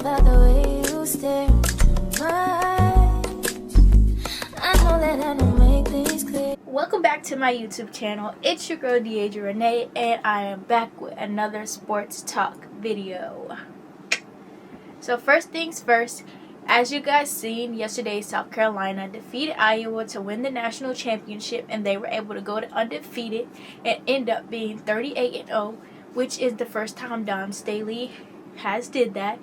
about the way you stare into my eyes. I know that I don't make things clear. Welcome back to my YouTube channel. It's your girl Deidre Renee, and I am back with another sports talk video. So first things first, as you guys seen yesterday, South Carolina defeated Iowa to win the national championship, and they were able to go to undefeated and end up being 38-0, which is the first time Dawn Staley has did that.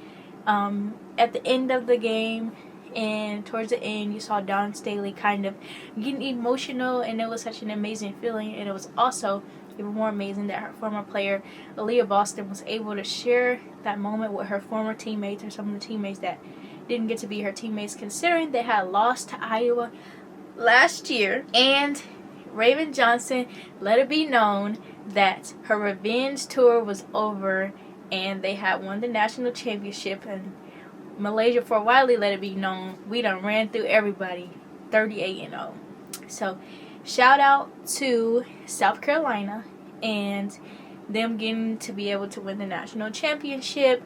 At the end of the game and towards the end, you saw Dawn Staley kind of getting emotional, and it was such an amazing feeling. And it was also even more amazing that her former player Aaliyah Boston was able to share that moment with her former teammates, or some of the teammates that didn't get to be her teammates, considering they had lost to Iowa last year. And Raven Johnson let it be known that her revenge tour was over and they had won the national championship. And Malaysia Fort Wiley let it be known, we done ran through everybody, 38-0. So shout out to South Carolina and them getting to be able to win the national championship,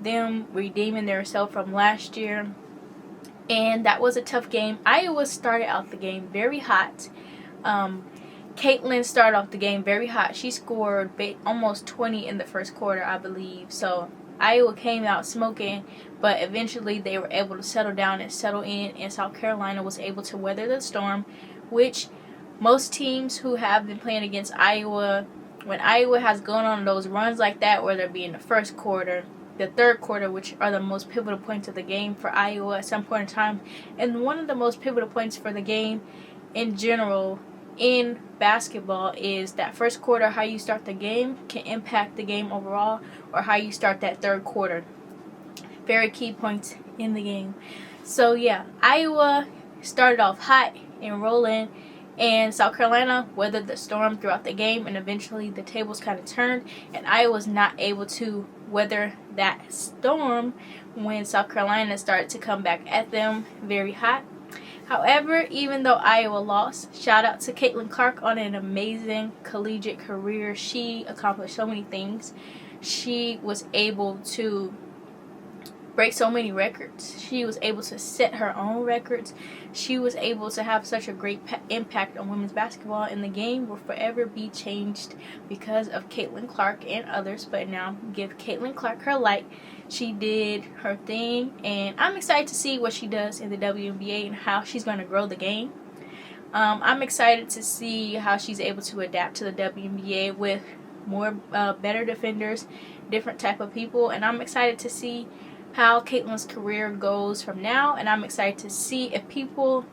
them redeeming themselves from last year. And that was a tough game. Iowa started out the game very hot. Caitlin started off the game very hot. She scored almost 20 in the first quarter, I believe. So Iowa came out smoking, but eventually they were able to settle down and settle in, and South Carolina was able to weather the storm, which most teams who have been playing against Iowa, when Iowa has gone on those runs like that, whether it be in the first quarter, the third quarter, which are the most pivotal points of the game for Iowa at some point in time, and one of the most pivotal points for the game in general in basketball is that first quarter. How you start the game can impact the game overall, or how you start that third quarter. Very key points in the game. So yeah, Iowa started off hot and rolling, and South Carolina weathered the storm throughout the game, and eventually the tables kind of turned, and Iowa was not able to weather that storm when South Carolina started to come back at them very hot. However, even though Iowa lost, shout out to Caitlin Clark on an amazing collegiate career. She accomplished so many things. She was able to break so many records. She was able to set her own records. She was able to have such a great impact on women's basketball, and the game will forever be changed because of Caitlin Clark and others. But now give Caitlin Clark her light. She did her thing, and I'm excited to see what she does in the WNBA and how she's going to grow the game. I'm excited to see how she's able to adapt to the WNBA with more better defenders, different type of people, and I'm excited to see how Caitlin's career goes from now. And I'm excited to see if people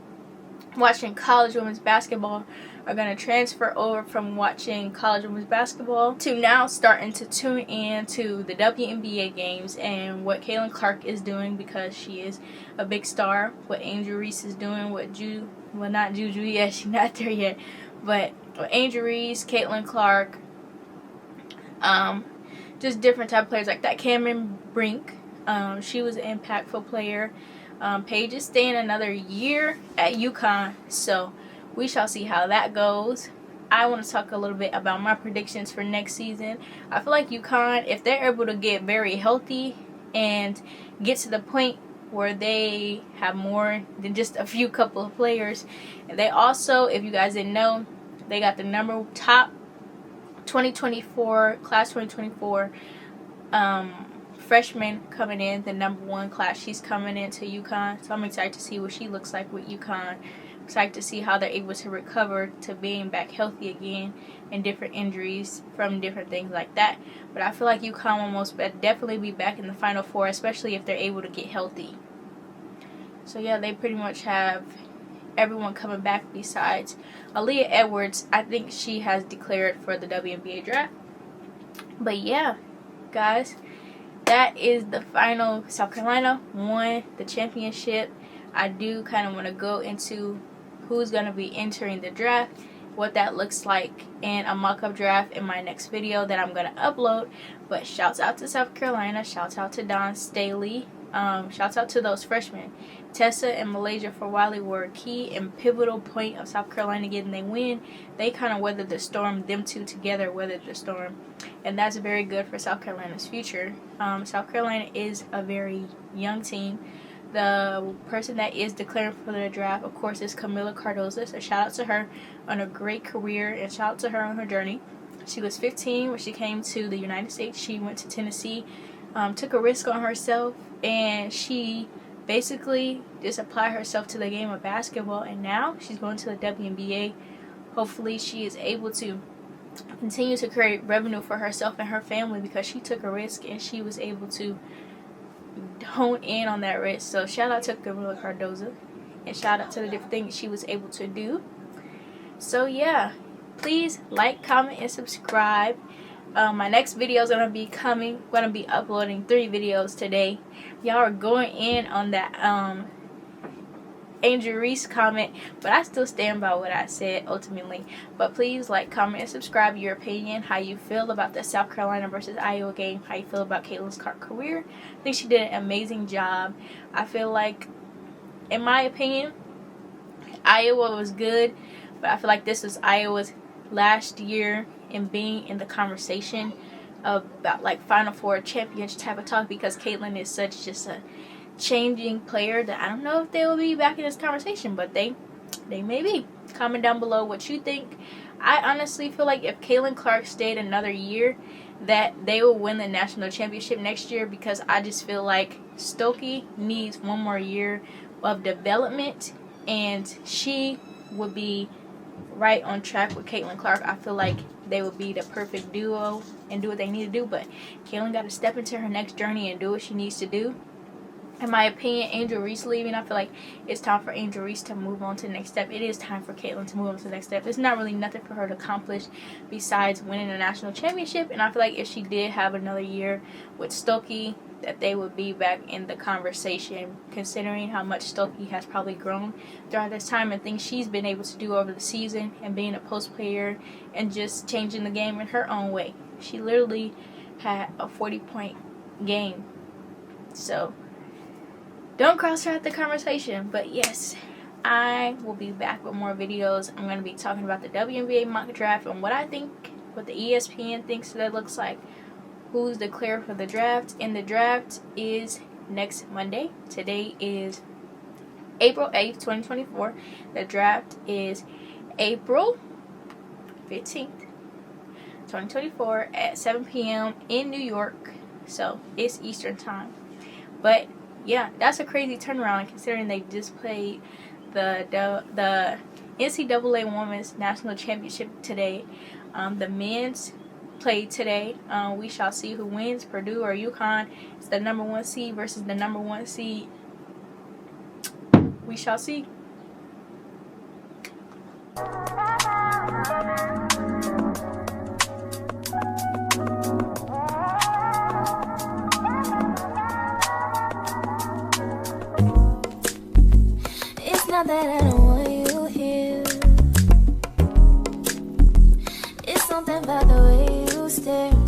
watching college women's basketball are going to transfer over from watching college women's basketball to now starting to tune in to the WNBA games and what Caitlin Clark is doing, because she is a big star. What Angel Reese is doing, not Juju yet, she's not there yet, but what Angel Reese, Caitlin Clark, just different type of players like that. Cameron Brink, she was an impactful player. Paige is staying another year at UConn, so we shall see how that goes. I want to talk a little bit about my predictions for next season. I feel like UConn, if they're able to get very healthy and get to the point where they have more than just a few couple of players, and they also, if you guys didn't know, they got the top 2024 class 2024 freshman coming in, the #1 class. She's coming into UConn, so I'm excited to see what she looks like with UConn. I'm excited to see how they're able to recover to being back healthy again, and different injuries from different things like that. But I feel like UConn will most definitely be back in the Final Four, especially if they're able to get healthy. So yeah, they pretty much have everyone coming back besides Aaliyah Edwards. I think she has declared for the WNBA draft. But yeah, guys, that is the final. South Carolina won the championship. I do kind of want to go into who's going to be entering the draft, what that looks like, and a mock-up draft in my next video that I'm going to upload. But shouts out to South Carolina, shouts out to Dawn Staley, Shouts out to those freshmen. Tessa and Malaysia for Wiley were a key and pivotal point of South Carolina getting their win. They kind of weathered the storm. Them two together weathered the storm. And that's very good for South Carolina's future. South Carolina is a very young team. The person that is declaring for the draft, of course, is Camila Cardozo. So shout out to her on a great career, and shout out to her on her journey. She was 15 when she came to the United States. She went to Tennessee, took a risk on herself, and she basically just applied herself to the game of basketball. And now she's going to the WNBA. Hopefully she is able to continue to create revenue for herself and her family, because she took a risk and she was able to hone in on that risk. So shout out to Camila Cardozo, and shout out to the different things she was able to do. So yeah, please like, comment, and subscribe. My next video is gonna be uploading 3 videos today. Y'all are going in on that Angel Reese comment, but I still stand by what I said ultimately. But please like, comment, and subscribe. Your opinion, how you feel about the South Carolina versus Iowa game, how you feel about Caitlin Clark's career. I think she did an amazing job. I feel like, in my opinion, Iowa was good, but I feel like this was Iowa's last year in being in the conversation about like Final Four championship type of talk, because Caitlin is such just a changing player that I don't know if they will be back in this conversation, but they may be. Comment down below what you think. I honestly feel like if Caitlin Clark stayed another year, that they will win the national championship next year, because I just feel like Stokey needs one more year of development, and she would be right on track with Caitlin Clark. I feel like they would be the perfect duo and do what they need to do, but Caitlin got to step into her next journey and do what she needs to do. In my opinion, Angel Reese leaving, I feel like it's time for Angel Reese to move on to the next step. It is time for Caitlin to move on to the next step. There's not really nothing for her to accomplish besides winning a national championship, and I feel like if she did have another year with Stokey, that they would be back in the conversation, considering how much Stokey has probably grown throughout this time and things she's been able to do over the season, and being a post player and just changing the game in her own way. She literally had a 40-point game. So don't cross her out the conversation. But yes, I will be back with more videos. I'm going to be talking about the WNBA mock draft and what I think, what the ESPN thinks that looks like, who's declared for the draft. And the draft is next Monday. Today is April 8th, 2024. The draft is April 15th, 2024 at 7 p.m. in New York. So it's Eastern time. But yeah, that's a crazy turnaround considering they just played the NCAA Women's National Championship today. The men's played today. We shall see who wins, Purdue or UConn. It's the number 1 seed versus the number 1 seed. We shall see. It's not that I don't want you here. It's something about the way you stare.